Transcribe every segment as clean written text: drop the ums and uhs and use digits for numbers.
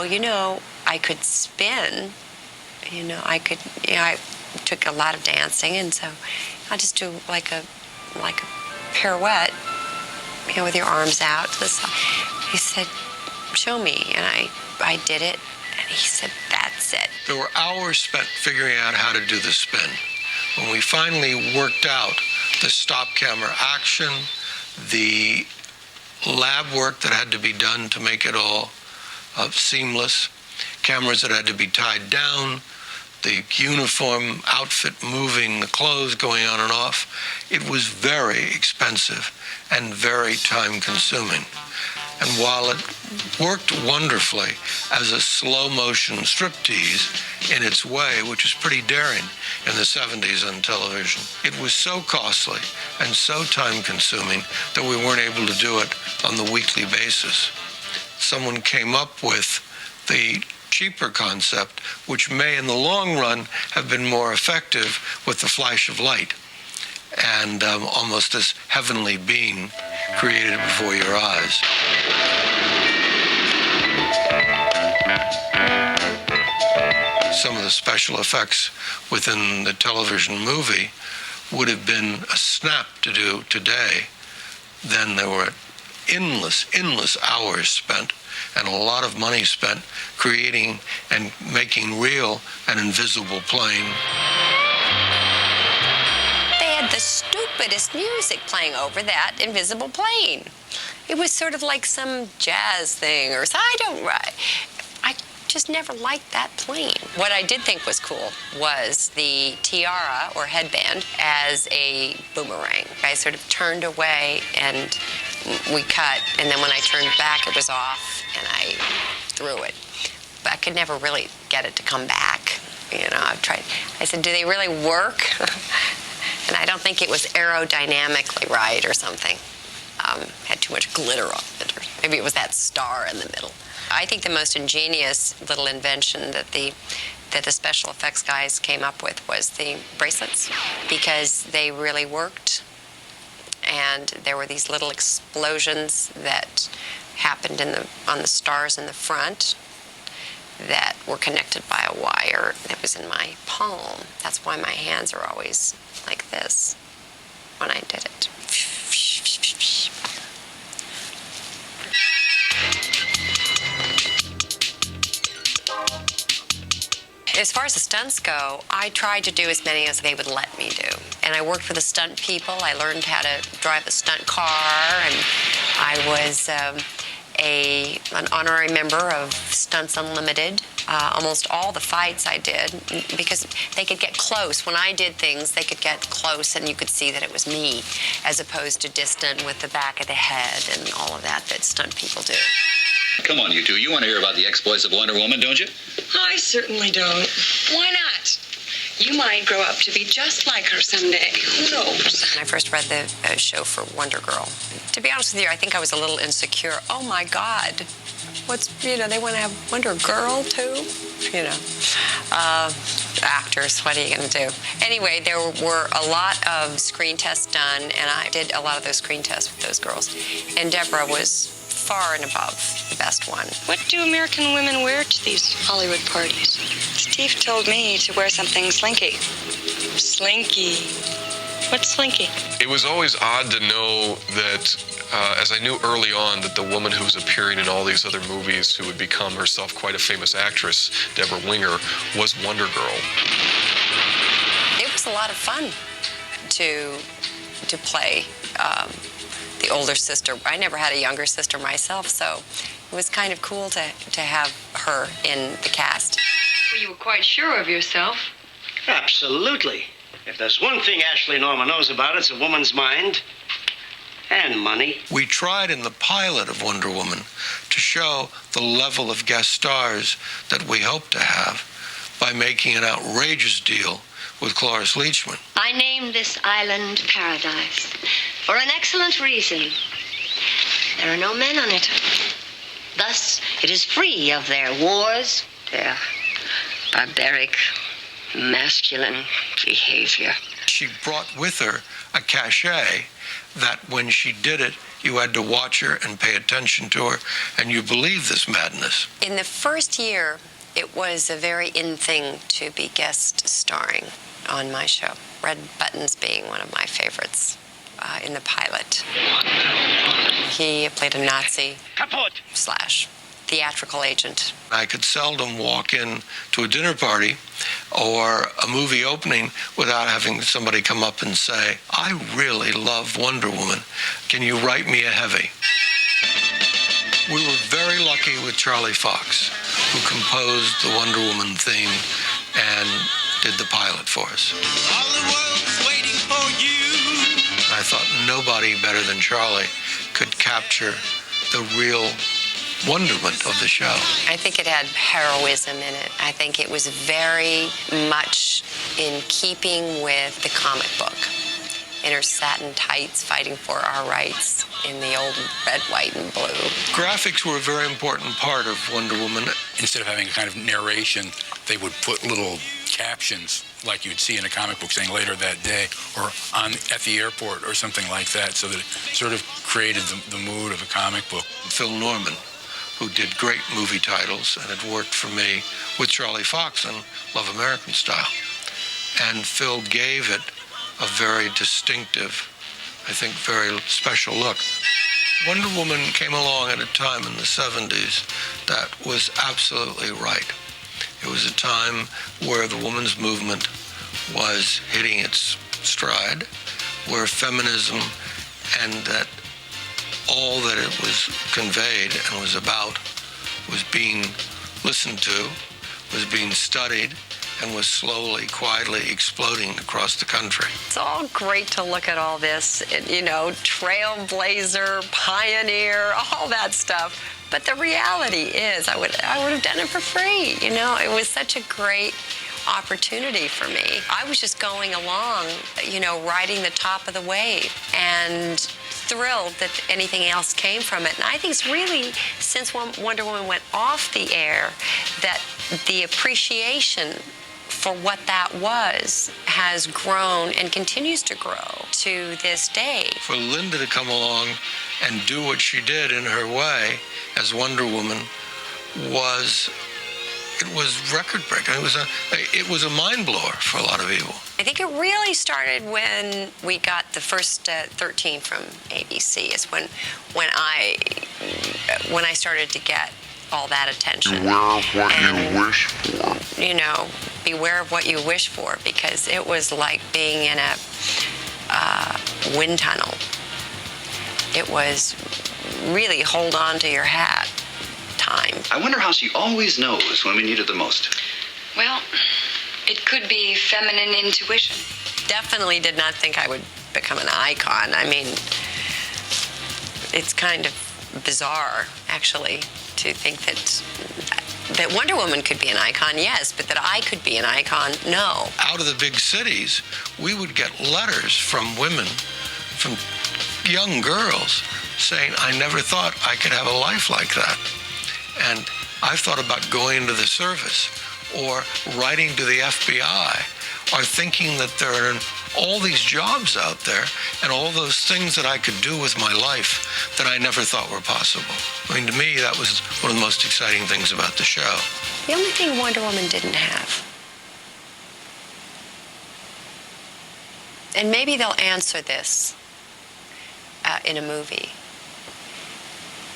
well, I could spin. I took a lot of dancing, and so I'll just do like a pirouette, with your arms out to the side. He said, show me, and I did it, and he said, that's it. There were hours spent figuring out how to do the spin. When we finally worked out the stop camera action, the lab work that had to be done to make it all seamless, cameras that had to be tied down, the uniform outfit moving, the clothes going on and off, it was very expensive and very time-consuming. And while it worked wonderfully as a slow-motion striptease in its way, which was pretty daring in the 70s on television, it was so costly and so time-consuming that we weren't able to do it on the weekly basis. Someone came up with the cheaper concept, which may in the long run have been more effective with the flash of light and almost this heavenly being created before your eyes. Some of the special effects within the television movie would have been a snap to do today. Then there were endless hours spent and a lot of money spent creating and making real an invisible plane. They had the stupidest music playing over that invisible plane. It was sort of like some jazz thing or something. I just never liked that plane. What I did think was cool was the tiara or headband as a boomerang. I sort of turned away and we cut, and then when I turned back it was off and I threw it. But I could never really get it to come back. I've tried. I said, do they really work? And I don't think it was aerodynamically right or something. Had too much glitter on it, or maybe it was that star in the middle. I think the most ingenious little invention that the special effects guys came up with was the bracelets, because they really worked, and there were these little explosions that happened on the stars in the front that were connected by a wire that was in my palm. That's why my hands are always like this when I did it. As far as the stunts go, I tried to do as many as they would let me do. And I worked for the stunt people. I learned how to drive a stunt car, and I was an honorary member of Stunts Unlimited. Almost all the fights I did, because they could get close. When I did things, they could get close and you could see that it was me, as opposed to distant with the back of the head and all of that stunt people do. Come on, you two. You want to hear about the exploits of Wonder Woman, don't you? I certainly don't. Why not? You might grow up to be just like her someday. Who knows? When I first read the show for Wonder Girl, to be honest with you, I think I was a little insecure. Oh my God, they want to have Wonder Girl too? Actors, what are you going to do? Anyway, there were a lot of screen tests done, and I did a lot of those screen tests with those girls. And Deborah was far and above the best one. What do American women wear to these Hollywood parties? Steve told me to wear something slinky. Slinky. What's slinky? It was always odd to know that, as I knew early on, that the woman who was appearing in all these other movies, who would become herself quite a famous actress, Deborah Winger, was Wonder Girl. It was a lot of fun to play the older sister. I never had a younger sister myself, so it was kind of cool to have her in the cast. Well, you were quite sure of yourself. Absolutely. If there's one thing Ashley Norma knows about, it's a woman's mind and money. We tried in the pilot of Wonder Woman to show the level of guest stars that we hoped to have by making an outrageous deal with Cloris Leachman. I named this island Paradise for an excellent reason. There are no men on it. Thus, it is free of their wars, their barbaric, masculine behavior. She brought with her a cachet that when she did it, You had to watch her and pay attention to her, and you believe this madness. In the first year, it was a very in thing to be guest starring on my show. Red Buttons being one of my favorites in the pilot. He played a Nazi / theatrical agent. I could seldom walk in to a dinner party or a movie opening without having somebody come up and say, I really love Wonder Woman. Can you write me a heavy? We were very lucky with Charlie Fox, who composed the Wonder Woman theme and did the pilot for us. All the world's waiting for you. I thought nobody better than Charlie could capture the real wonderment of the show. I think it had heroism in it. I think it was very much in keeping with the comic book. In her satin tights, fighting for our rights in the old red, white, and blue. Graphics were a very important part of Wonder Woman. Instead of having a kind of narration, they would put little captions like you'd see in a comic book saying later that day or at the airport or something like that, so that it sort of created the mood of a comic book. Phil Norman, who did great movie titles and had worked for me with Charlie Fox on Love American Style. And Phil gave it a very distinctive, I think, very special look. Wonder Woman came along at a time in the 70s that was absolutely right. It was a time where the women's movement was hitting its stride, where feminism and that all that it was conveyed and was about was being listened to, was being studied, and was slowly, quietly exploding across the country. It's all great to look at all this, trailblazer, pioneer, all that stuff. But the reality is, I would have done it for free. It was such a great opportunity for me. I was just going along, riding the top of the wave and thrilled that anything else came from it. And I think it's really, since Wonder Woman went off the air, that the appreciation for what that was has grown and continues to grow to this day. For Linda to come along and do what she did in her way as Wonder Woman was record-breaking. It was a mind blower for a lot of people. I think it really started when we got the first 13 from ABC. Is when I started to get all that attention. Beware of what you wish for. Beware of what you wish for, because it was like being in a wind tunnel. It was really hold on to your hat time. I wonder how she always knows when we need it the most. Well, it could be feminine intuition. Definitely did not think I would become an icon. I mean, it's kind of bizarre, actually, to think that Wonder Woman could be an icon, yes, but that I could be an icon, no. Out of the big cities, we would get letters from women, from young girls, saying, I never thought I could have a life like that. And I've thought about going into the service or writing to the FBI or thinking that there are all these jobs out there and all those things that I could do with my life that I never thought were possible. I mean, to me, that was one of the most exciting things about the show. The only thing Wonder Woman didn't have, and maybe they'll answer this in a movie,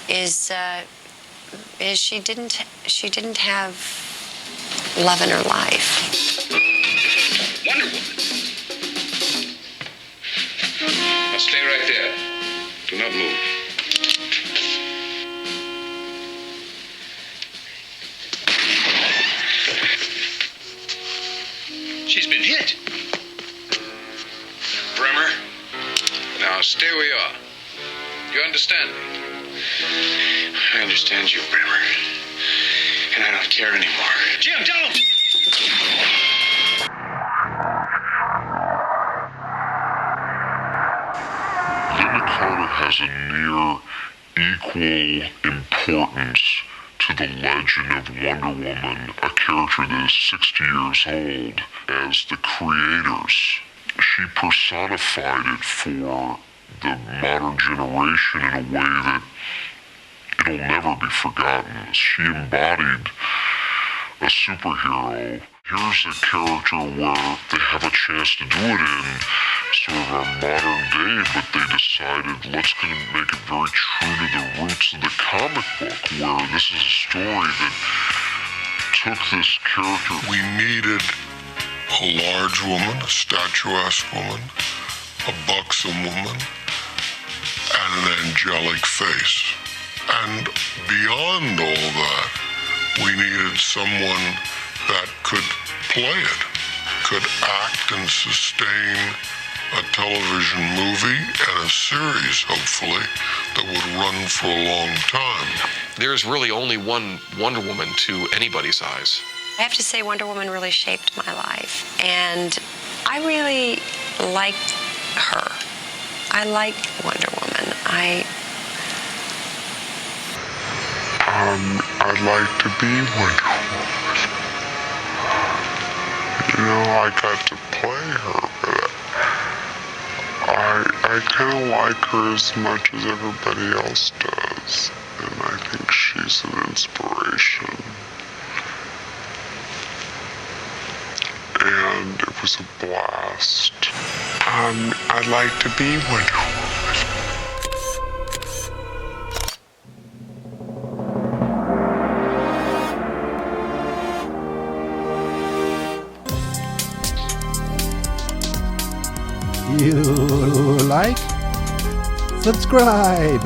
is she didn't have love in her life. Wonder Woman. Now stay right there. Do not move. She's been hit. Bremer, now stay where you are. You understand me? I understand you, Bremer. And I don't care anymore. Jim, don't! Linda Carter has a near equal importance to the legend of Wonder Woman, a character that is 60 years old, as the creators. She personified it for the modern generation in a way that it'll never be forgotten. She embodied a superhero. Here's a character where they have a chance to do it in sort of our modern day, but they decided let's going to make it very true to the roots of the comic book, where this is a story that took this character. We needed a large woman, a statuesque woman, a buxom woman, and an angelic face. And beyond all that, we needed someone that could play it, could act and sustain a television movie and a series, hopefully, that would run for a long time. There's really only one Wonder Woman to anybody's eyes. I have to say Wonder Woman really shaped my life, and I really like her. I like Wonder Woman. I'd like to be Wonder Woman. You know, I got to play her, but I kind of like her as much as everybody else does, and I think she's an inspiration. And it was a blast. I'd like to be Wonder Woman. You like? Subscribe!